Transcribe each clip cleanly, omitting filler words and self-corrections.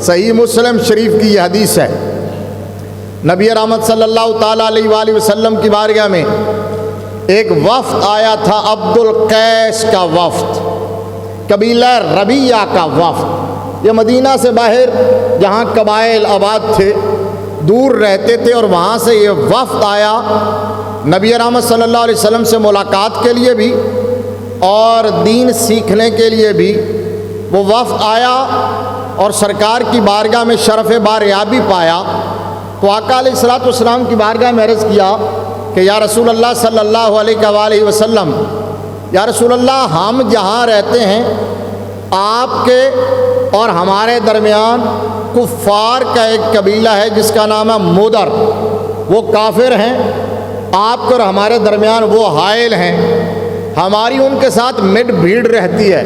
صحیح مسلم شریف کی یہ حدیث ہے، نبی رحمت صلی اللہ تعالیٰ علیہ وآلہ وسلم کی بارگاہ میں ایک وفد آیا تھا، عبد القیس کا وفد، قبیلہ ربیہ کا وفد۔ یہ مدینہ سے باہر جہاں قبائل آباد تھے، دور رہتے تھے، اور وہاں سے یہ وفد آیا نبی رحمت صلی اللہ علیہ وسلم سے ملاقات کے لیے بھی اور دین سیکھنے کے لیے بھی۔ وہ وفد آیا اور سرکار کی بارگاہ میں شرف باریابی پایا، تو آقا علیہ الصلوۃ والسلام کی بارگاہ میں عرض کیا کہ یا رسول اللہ صلی اللہ علیہ وآلہ وسلم، یا رسول اللہ، ہم جہاں رہتے ہیں آپ کے اور ہمارے درمیان کفار کا ایک قبیلہ ہے جس کا نام ہے مدر، وہ کافر ہیں، آپ کے اور ہمارے درمیان وہ حائل ہیں، ہماری ان کے ساتھ مٹ بھیڑ رہتی ہے،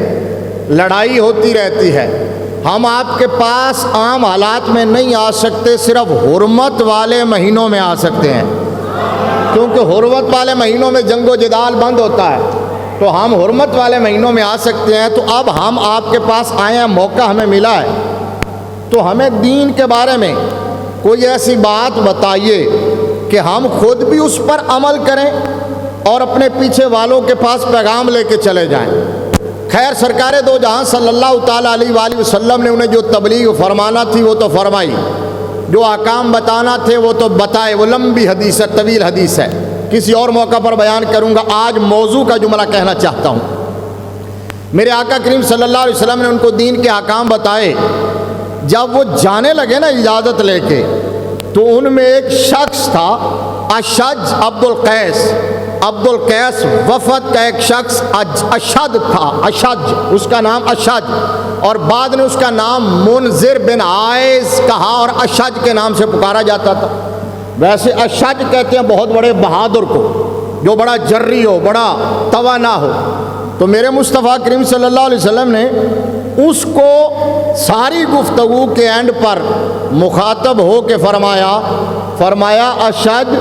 لڑائی ہوتی رہتی ہے، ہم آپ کے پاس عام حالات میں نہیں آ سکتے، صرف حرمت والے مہینوں میں آ سکتے ہیں، کیونکہ حرمت والے مہینوں میں جنگ و جدال بند ہوتا ہے، تو ہم حرمت والے مہینوں میں آ سکتے ہیں۔ تو اب ہم آپ کے پاس آئے ہیں، موقع ہمیں ملا ہے، تو ہمیں دین کے بارے میں کوئی ایسی بات بتائیے کہ ہم خود بھی اس پر عمل کریں اور اپنے پیچھے والوں کے پاس پیغام لے کے چلے جائیں۔ خیر، سرکار دو جہاں صلی اللہ تعالیٰ علیہ وآلہ وسلم نے انہیں جو تبلیغ فرمانا تھی وہ تو فرمائی، جو احکام بتانا تھے وہ تو بتائے۔ وہ لمبی حدیث ہے، طویل حدیث ہے، کسی اور موقع پر بیان کروں گا۔ آج موضوع کا جملہ کہنا چاہتا ہوں۔ میرے آقا کریم صلی اللہ علیہ وسلم نے ان کو دین کے احکام بتائے۔ جب وہ جانے لگے نا اجازت لے کے، تو ان میں ایک شخص تھا، اشج عبد القیس وفد کا ایک شخص اشد تھا، اشج، اس کا نام اشج، اور بعد نے اس کا نام منذر بن عائز کہا اور اشج کے نام سے پکارا جاتا تھا۔ ویسے اشج کہتے ہیں بہت بڑے بہادر کو، جو بڑا جری ہو، بڑا توانا ہو۔ تو میرے مصطفیٰ کریم صلی اللہ علیہ وسلم نے اس کو ساری گفتگو کے اینڈ پر مخاطب ہو کے فرمایا اشج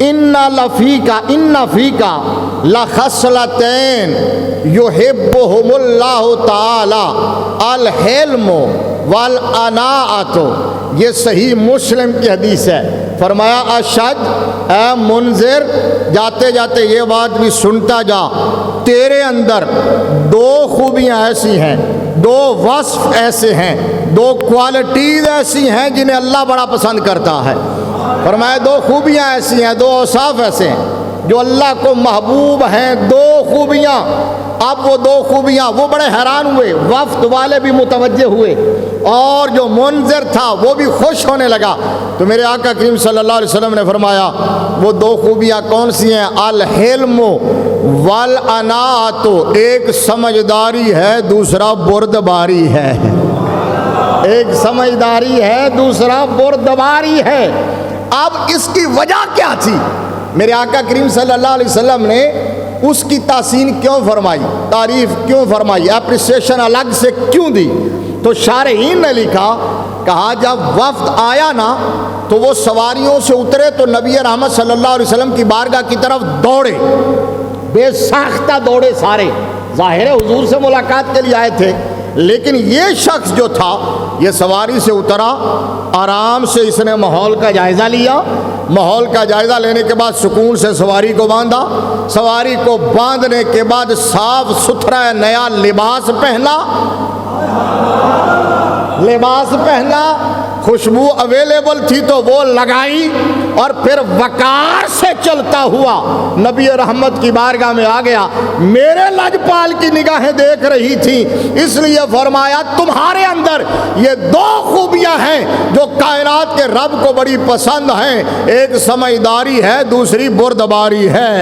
ان فیکا لخصلتین یحبہم اللہ تعالی الحلم والاناعۃ۔ یہ صحیح مسلم کی حدیث ہے۔ فرمایا اشج، اے منذر، جاتے جاتے یہ بات بھی سنتا جا، تیرے اندر دو خوبیاں ایسی ہیں، دو وصف ایسے ہیں، دو کوالٹیز ایسی ہیں جنہیں اللہ بڑا پسند کرتا ہے۔ فرمایا دو خوبیاں ایسی ہیں، دو اوصاف ایسے ہیں جو اللہ کو محبوب ہیں، دو خوبیاں۔ اب وہ دو خوبیاں، وہ بڑے حیران ہوئے، وفد والے بھی متوجہ ہوئے، اور جو منذر تھا وہ بھی خوش ہونے لگا۔ تو میرے آقا کریم صلی اللہ علیہ وسلم نے فرمایا وہ دو خوبیاں کون سی ہیں؟ الحلم والاناعۃ، ایک سمجھداری ہے، دوسرا بردباری ہے۔ ایک سمجھداری ہے، دوسرا بردباری ہے۔ اب اس کی وجہ کیا تھی؟ میرے آقا کریم صلی اللہ علیہ وسلم نے اس کی تحسین کیوں فرمائی، تعریف کیوں فرمائی، اپریسیشن الگ سے کیوں دی؟ تو شارحین نے لکھا، کہا جب وفد آیا نا تو وہ سواریوں سے اترے تو نبی رحمت صلی اللہ علیہ وسلم کی بارگاہ کی طرف دوڑے، بے ساختہ دوڑے سارے۔ ظاہر ہے حضور سے ملاقات کے لیے آئے تھے، لیکن یہ شخص جو تھا یہ سواری سے اترا، آرام سے اس نے ماحول کا جائزہ لیا، ماحول کا جائزہ لینے کے بعد سکون سے سواری کو باندھا، سواری کو باندھنے کے بعد صاف ستھرا نیا لباس پہنا، خوشبو اویلیبل تھی تو وہ لگائی، اور پھر وقار سے چلتا ہوا نبی رحمت کی بارگاہ میں آ گیا۔ میرے لجپال کی نگاہیں دیکھ رہی تھی، اس لیے فرمایا تمہارے اندر یہ دو خوبیاں ہیں جو کائنات کے رب کو بڑی پسند ہیں، ایک سمجھداری ہے، دوسری بردباری ہے۔